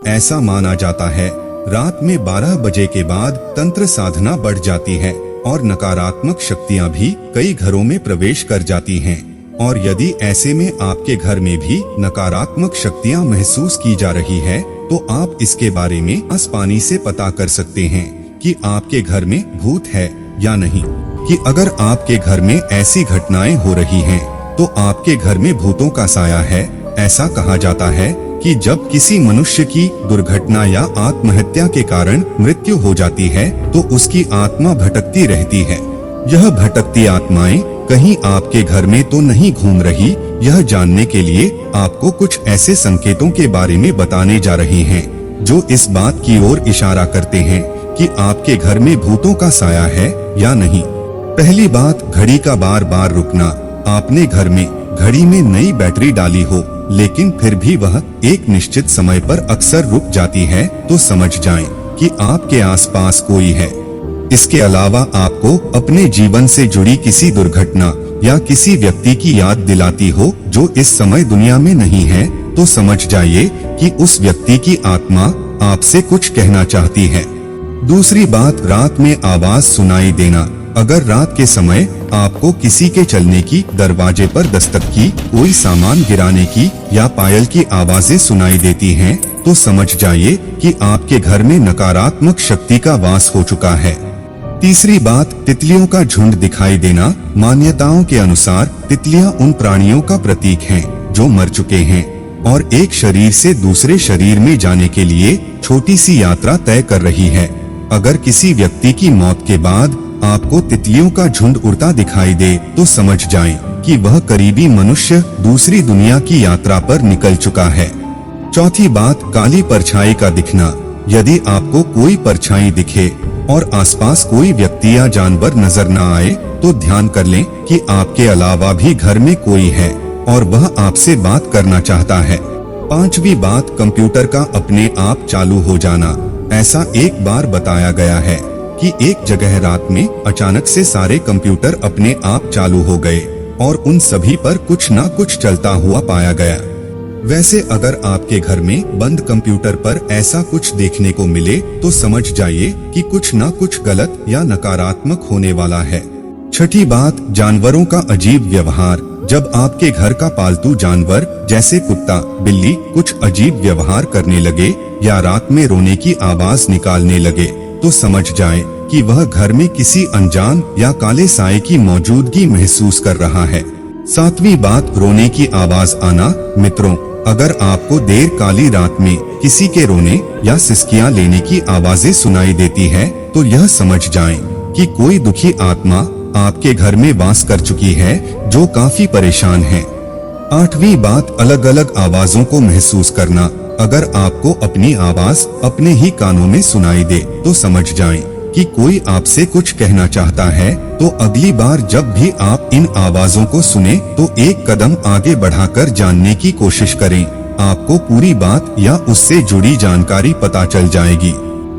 ऐसा माना जाता है रात में 12 बजे के बाद तंत्र साधना बढ़ जाती है और नकारात्मक शक्तियाँ भी कई घरों में प्रवेश कर जाती हैं। और यदि ऐसे में आपके घर में भी नकारात्मक शक्तियाँ महसूस की जा रही है तो आप इसके बारे में आसानी से पता कर सकते हैं कि आपके घर में भूत है या नहीं। कि अगर आपके घर में ऐसी घटनाएं हो रही हैं तो आपके घर में भूतों का साया है। ऐसा कहा जाता है कि जब किसी मनुष्य की दुर्घटना या आत्महत्या के कारण मृत्यु हो जाती है तो उसकी आत्मा भटकती रहती है। यह भटकती आत्माएं कहीं आपके घर में तो नहीं घूम रही, यह जानने के लिए आपको कुछ ऐसे संकेतों के बारे में बताने जा रहे हैं जो इस बात की ओर इशारा करते हैं कि आपके घर में भूतों का साया है या नहीं। पहली बात, घड़ी का बार बार रुकना। आपने घर में घड़ी में नई बैटरी डाली हो लेकिन फिर भी वह एक निश्चित समय पर अक्सर रुक जाती है तो समझ जाएं कि आपके आसपास कोई है। इसके अलावा आपको अपने जीवन से जुड़ी किसी दुर्घटना या किसी व्यक्ति की याद दिलाती हो जो इस समय दुनिया में नहीं है तो समझ जाइए कि उस व्यक्ति की आत्मा आपसे कुछ कहना चाहती है। दूसरी बात, रात में आवाज सुनाई देना। अगर रात के समय आपको किसी के चलने की, दरवाजे पर दस्तक की, कोई सामान गिराने की या पायल की आवाजें सुनाई देती हैं, तो समझ जाइए कि आपके घर में नकारात्मक शक्ति का वास हो चुका है। तीसरी बात, तितलियों का झुंड दिखाई देना। मान्यताओं के अनुसार तितलियां उन प्राणियों का प्रतीक हैं जो मर चुके हैं और एक शरीर से दूसरे शरीर में जाने के लिए छोटी सी यात्रा तय कर रही है। अगर किसी व्यक्ति की मौत के बाद आपको तितलियों का झुंड उड़ता दिखाई दे तो समझ जाएं कि वह करीबी मनुष्य दूसरी दुनिया की यात्रा पर निकल चुका है। चौथी बात, काली परछाई का दिखना। यदि आपको कोई परछाई दिखे और आसपास कोई व्यक्ति या जानवर नजर न आए तो ध्यान कर लें कि आपके अलावा भी घर में कोई है और वह आपसे बात करना चाहता है। पांचवी बात, कंप्यूटर का अपने आप चालू हो जाना। ऐसा एक बार बताया गया है कि एक जगह रात में अचानक से सारे कंप्यूटर अपने आप चालू हो गए और उन सभी पर कुछ न कुछ चलता हुआ पाया गया। वैसे अगर आपके घर में बंद कंप्यूटर पर ऐसा कुछ देखने को मिले तो समझ जाइए कि कुछ न कुछ गलत या नकारात्मक होने वाला है। छठी बात, जानवरों का अजीब व्यवहार। जब आपके घर का पालतू जानवर जैसे कुत्ता, बिल्ली कुछ अजीब व्यवहार करने लगे या रात में रोने की आवाज निकालने लगे तो समझ जाएं कि वह घर में किसी अनजान या काले साए की मौजूदगी महसूस कर रहा है। सातवीं बात, रोने की आवाज आना। मित्रों, अगर आपको देर काली रात में किसी के रोने या सिसकियां लेने की आवाजें सुनाई देती है तो यह समझ जाएं कि कोई दुखी आत्मा आपके घर में वास कर चुकी है जो काफी परेशान है। आठवीं बात, अलग अलग आवाजों को महसूस करना। अगर आपको अपनी आवाज अपने ही कानों में सुनाई दे तो समझ जाएं कि कोई आपसे कुछ कहना चाहता है। तो अगली बार जब भी आप इन आवाजों को सुने तो एक कदम आगे बढ़ाकर जानने की कोशिश करें। आपको पूरी बात या उससे जुड़ी जानकारी पता चल जाएगी।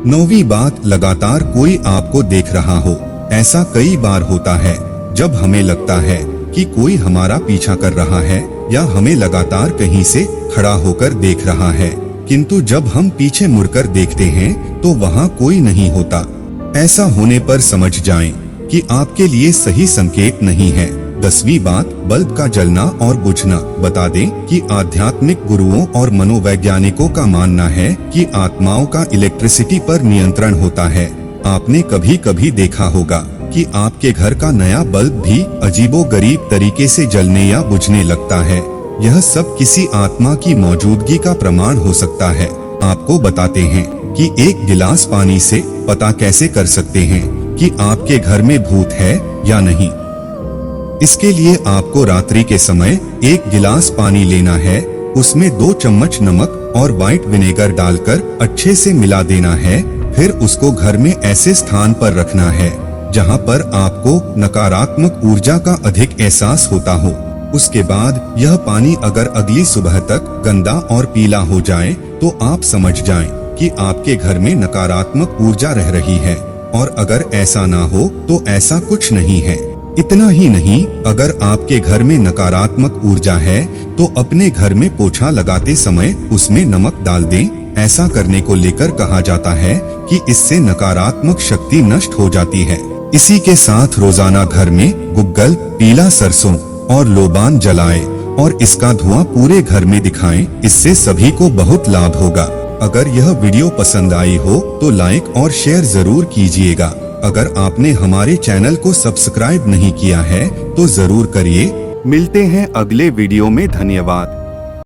नौवीं बात, लगातार कोई आपको देख रहा हो। ऐसा कई बार होता है जब हमें लगता है कि कोई हमारा पीछा कर रहा है या हमें लगातार कहीं से खड़ा होकर देख रहा है, किंतु जब हम पीछे मुड़कर देखते हैं तो वहाँ कोई नहीं होता। ऐसा होने पर समझ जाएं कि आपके लिए सही संकेत नहीं है। 10वीं बात, बल्ब का जलना और बुझना। बता दें कि आध्यात्मिक गुरुओं और मनोवैज्ञानिकों का मानना है कि आत्माओं का इलेक्ट्रिसिटी पर नियंत्रण होता है। आपने कभी कभी देखा होगा कि आपके घर का नया बल्ब भी अजीबोगरीब तरीके से जलने या बुझने लगता है। यह सब किसी आत्मा की मौजूदगी का प्रमाण हो सकता है। आपको बताते हैं कि एक गिलास पानी से पता कैसे कर सकते हैं कि आपके घर में भूत है या नहीं। इसके लिए आपको रात्रि के समय एक गिलास पानी लेना है, उसमें 2 चम्मच नमक और व्हाइट विनेगर डालकर अच्छे से मिला देना है। फिर उसको घर में ऐसे स्थान पर रखना है जहां पर आपको नकारात्मक ऊर्जा का अधिक एहसास होता हो। उसके बाद यह पानी अगर अगली सुबह तक गंदा और पीला हो जाए तो आप समझ जाएं कि आपके घर में नकारात्मक ऊर्जा रह रही है, और अगर ऐसा ना हो तो ऐसा कुछ नहीं है। इतना ही नहीं, अगर आपके घर में नकारात्मक ऊर्जा है तो अपने घर में पोछा लगाते समय उसमें नमक डाल दें ऐसा करने को लेकर कहा जाता है कि इससे नकारात्मक शक्ति नष्ट हो जाती है। इसी के साथ रोजाना घर में गुग्गल, पीला सरसों और लोबान जलाएं और इसका धुआं पूरे घर में दिखाएं। इससे सभी को बहुत लाभ होगा। अगर यह वीडियो पसंद आई हो तो लाइक और शेयर जरूर कीजिएगा। अगर आपने हमारे चैनल को सब्सक्राइब नहीं किया है तो जरूर करिए। मिलते हैं अगले वीडियो में। धन्यवाद।